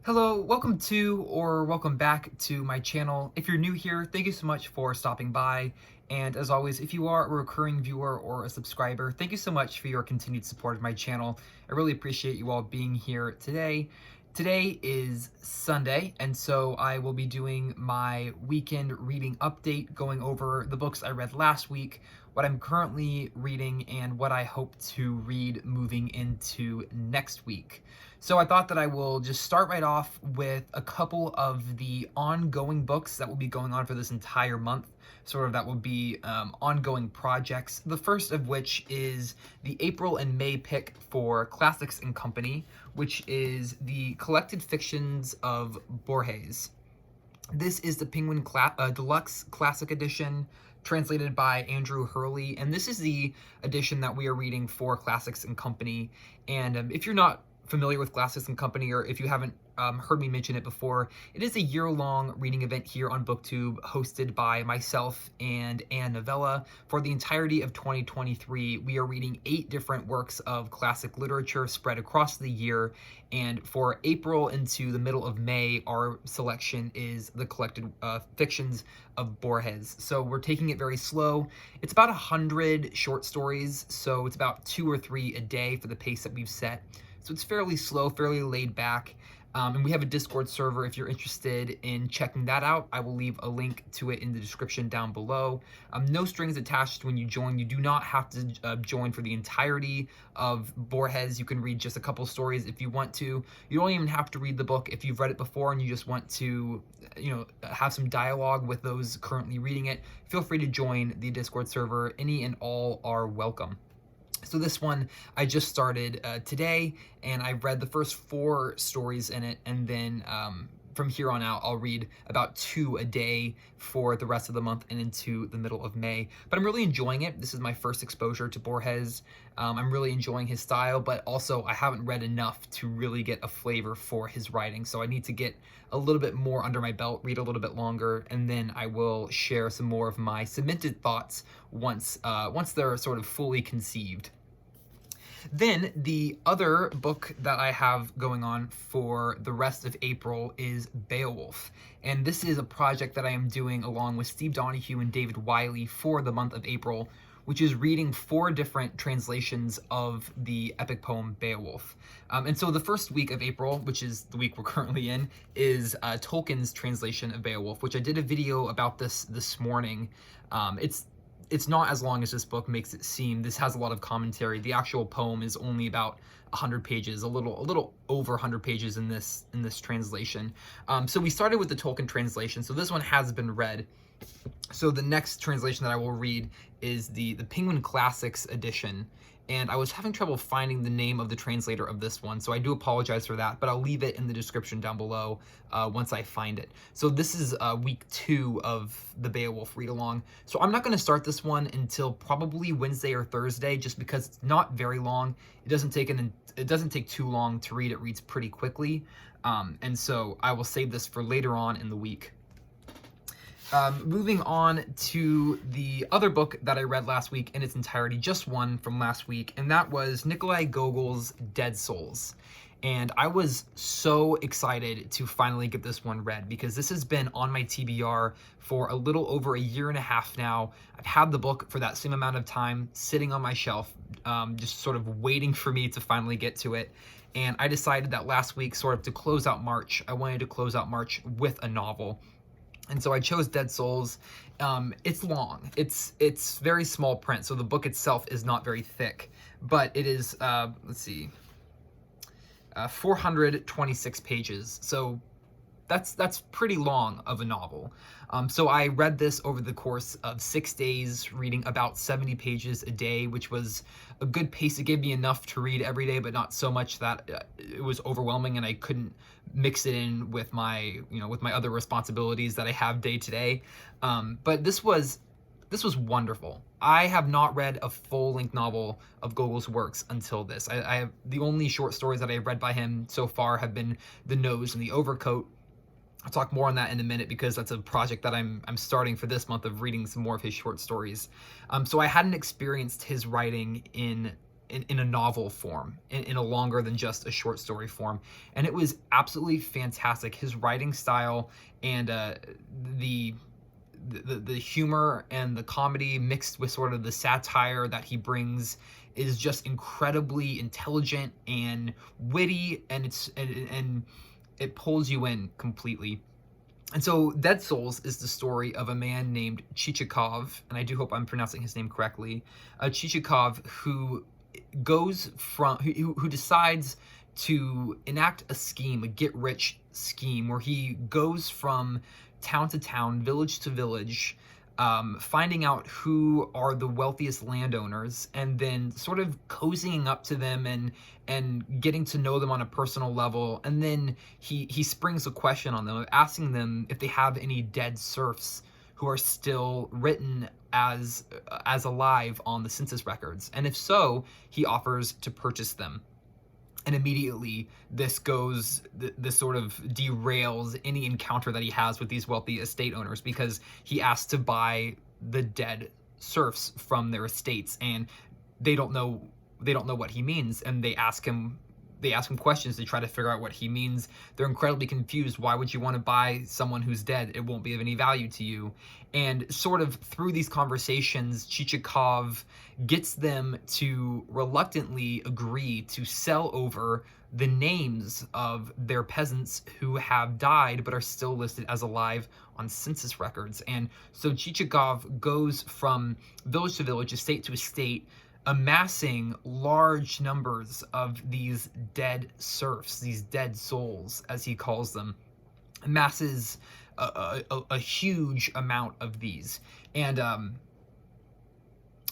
Hello, welcome to or welcome back to my channel. If you're new here, thank you so much for stopping by. And as always, if you are a recurring viewer or a subscriber, thank you so much for your continued support of my channel. I really appreciate you all being here today. Today is Sunday, and so I will be doing my weekend reading update, going over the books I read last week, what I'm currently reading, and what I hope to read moving into next week. So I thought that I will just start right off with a couple of the ongoing books that will be going on for this entire month. Sort of that will be ongoing projects. The first of which is the April and May pick for Classics and Company, which is the collected fictions of Borges. This is the Penguin Deluxe Classic Edition, translated by Andrew Hurley, and this is the edition that we are reading for Classics and Company. And if you're not familiar with Classics and Company, or if you haven't heard me mention it before, it is a year-long reading event here on BookTube, hosted by myself and Ann Novella. For the entirety of 2023, we are reading 8 different works of classic literature spread across the year, and for April into the middle of May, our selection is the collected fictions of Borges. So we're taking it very slow. It's about 100 short stories, so it's about 2 or 3 a day for the pace that we've set. So it's fairly slow, fairly laid back. And we have a Discord server if you're interested in checking that out. I will leave a link to it in the description down below. No strings attached when you join. You do not have to join for the entirety of Borges. You can read just a couple stories if you want to. You don't even have to read the book if you've read it before and you just want to, have some dialogue with those currently reading it. Feel free to join the Discord server. Any and all are welcome. So this one I just started today, and I've read the first 4 stories in it, and then from here on out I'll read about 2 a day for the rest of the month and into the middle of May. But I'm really enjoying it. This is my first exposure to Borges. I'm really enjoying his style, but also I haven't read enough to really get a flavor for his writing, so I need to get a little bit more under my belt, read a little bit longer, and then I will share some more of my cemented thoughts once they're sort of fully conceived. Then the other book that I have going on for the rest of April is Beowulf. And this is a project that I am doing along with Steve Donahue and David Wiley for the month of April, which is reading 4 different translations of the epic poem Beowulf. And so the first week of April, which is the week we're currently in, is Tolkien's translation of Beowulf, which I did a video about this morning. It's not as long as this book makes it seem. This has a lot of commentary. The actual poem is only about 100 pages, a little over 100 pages in this translation. So we started with the Tolkien translation. So this one has been read. So the next translation that I will read is the Penguin Classics edition. And I was having trouble finding the name of the translator of this one, so I do apologize for that, but I'll leave it in the description down below once I find it. So this is week 2 of the Beowulf read-along. So I'm not going to start this one until probably Wednesday or Thursday, just because it's not very long. It doesn't take too long to read. It reads pretty quickly, and so I will save this for later on in the week. Moving on to the other book that I read last week in its entirety, just one from last week, and that was Nikolai Gogol's Dead Souls. And I was so excited to finally get this one read, because this has been on my TBR for a little over a year and a half now. I've had the book for that same amount of time sitting on my shelf, just sort of waiting for me to finally get to it. And I decided that last week, sort of to close out March, I wanted to close out March with a novel. And so I chose Dead Souls. It's long. It's very small print, so the book itself is not very thick. But it is, 426 pages. So that's pretty long of a novel. So I read this over the course of 6 days, reading about 70 pages a day, which was a good pace. It gave me enough to read every day, but not so much that it was overwhelming and I couldn't mix it in with my other responsibilities that I have day to day. But this was wonderful. I have not read a full-length novel of Gogol's works until this. I have the only short stories that I've read by him so far have been The Nose and The Overcoat. I'll talk more on that in a minute, because that's a project that I'm starting for this month, of reading some more of his short stories. So I hadn't experienced his writing in in a novel form, in a longer than just a short story form. And it was absolutely fantastic. His writing style and the humor and the comedy mixed with sort of the satire that he brings is just incredibly intelligent and witty, and it pulls you in completely. And so Dead Souls is the story of a man named Chichikov, and I do hope I'm pronouncing his name correctly, Chichikov, who who decides to enact a scheme, a get-rich scheme, where he goes from town to town, village to village, finding out who are the wealthiest landowners, and then sort of cozying up to them and getting to know them on a personal level. And then he springs a question on them, asking them if they have any dead serfs who are still written as alive on the census records. And if so, he offers to purchase them. And immediately this sort of derails any encounter that he has with these wealthy estate owners, because he asks to buy the dead serfs from their estates, and they don't know what he means, and they ask him questions to try to figure out what he means. They're incredibly confused. Why would you want to buy someone who's dead? It won't be of any value to you. And sort of through these conversations, Chichikov gets them to reluctantly agree to sell over the names of their peasants who have died but are still listed as alive on census records. And so Chichikov goes from village to village, estate to estate, amassing large numbers of these dead serfs, these dead souls, as he calls them, amasses a huge amount of these. And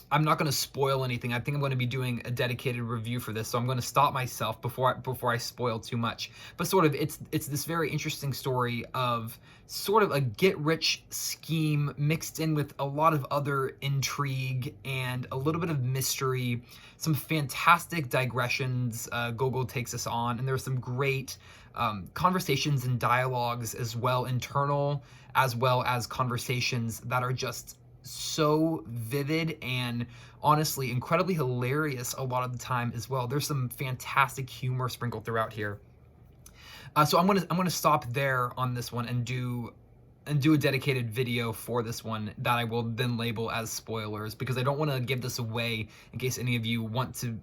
I'm not going to spoil anything. I think I'm going to be doing a dedicated review for this, so I'm going to stop myself before I spoil too much. But sort of, it's this very interesting story of sort of a get-rich scheme mixed in with a lot of other intrigue and a little bit of mystery, some fantastic digressions Gogol takes us on, and there's some great conversations and dialogues as well, internal as well as conversations that are just so vivid and honestly incredibly hilarious a lot of the time as well. There's some fantastic humor sprinkled throughout here. So I'm gonna stop there on this one and do a dedicated video for this one that I will then label as spoilers, because I don't want to give this away in case any of you want to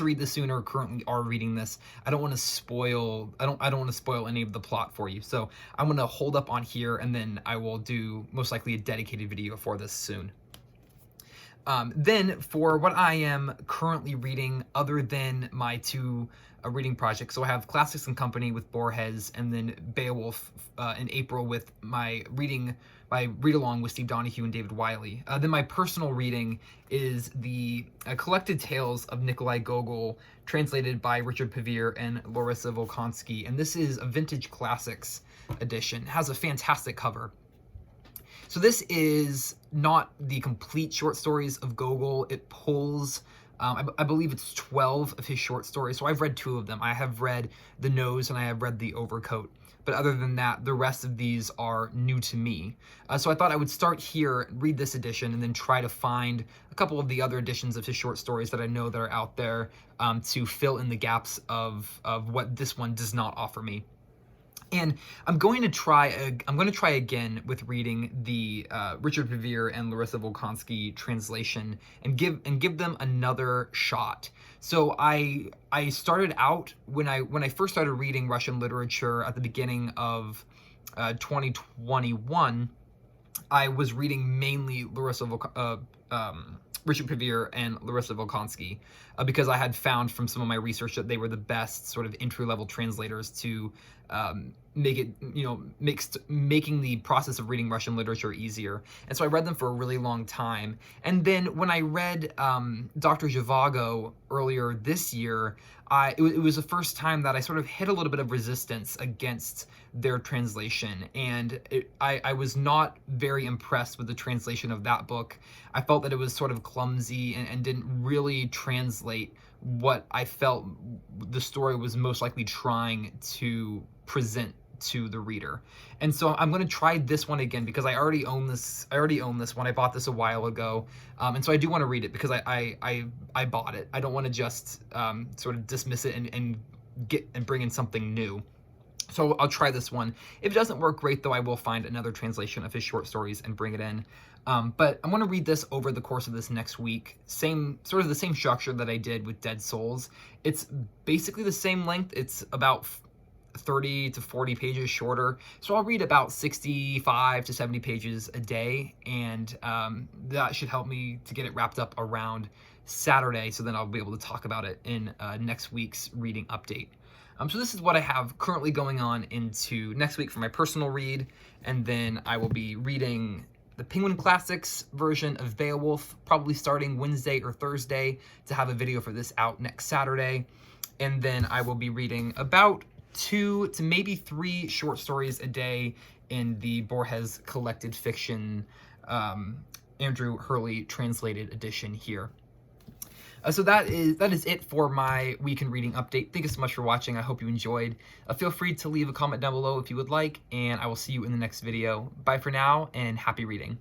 read this soon or currently are reading this. I don't want to spoil any of the plot for you. So I'm going to hold up on here, and then I will do most likely a dedicated video for this soon. Then for what I am currently reading, other than my two reading projects, so I have Classics and Company with Borges, and then Beowulf in April with my read-along with Steve Donahue and David Wiley. Then my personal reading is the collected tales of Nikolai Gogol, translated by Richard Pevere and Larissa Volkansky, and this is a vintage classics edition. It has a fantastic cover. So this is not the complete short stories of Gogol. It pulls, I believe it's 12 of his short stories. So I've read 2 of them. I have read The Nose and I have read The Overcoat. But other than that, the rest of these are new to me. So I thought I would start here, read this edition, and then try to find a couple of the other editions of his short stories that I know that are out there to fill in the gaps of what this one does not offer me. And I'm going to try again with reading the Richard Pevere and Larissa Volkansky translation and give them another shot. So I started out when I first started reading Russian literature at the beginning of 2021. I was reading mainly Richard Pevere and Larissa Volkansky because I had found from some of my research that they were the best sort of entry-level translators to making the process of reading Russian literature easier. And so I read them for a really long time. And then when I read Dr. Zhivago earlier this year, it was the first time that I sort of hit a little bit of resistance against their translation. And I was not very impressed with the translation of that book. I felt that it was sort of clumsy and didn't really translate what I felt the story was most likely trying to present to the reader. And so I'm going to try this one again because I already own this. I already own this one. I bought this a while ago, and so I do want to read it because I bought it. I don't want to just sort of dismiss it and bring in something new. So I'll try this one. If it doesn't work great, though, I will find another translation of his short stories and bring it in. But I'm going to read this over the course of this next week. Sort of the same structure that I did with Dead Souls. It's basically the same length. It's about 30 to 40 pages shorter. So I'll read about 65 to 70 pages a day, and that should help me to get it wrapped up around Saturday, so then I'll be able to talk about it in next week's reading update. So this is what I have currently going on into next week for my personal read, and then I will be reading the Penguin Classics version of Beowulf, probably starting Wednesday or Thursday to have a video for this out next Saturday. And then I will be reading about 2 to maybe 3 short stories a day in the Borges collected fiction Andrew Hurley translated edition here. So that is it for my week in reading update. Thank you so much for watching. I hope you enjoyed. Feel free to leave a comment down below if you would like, and I will see you in the next video. Bye for now, and happy reading.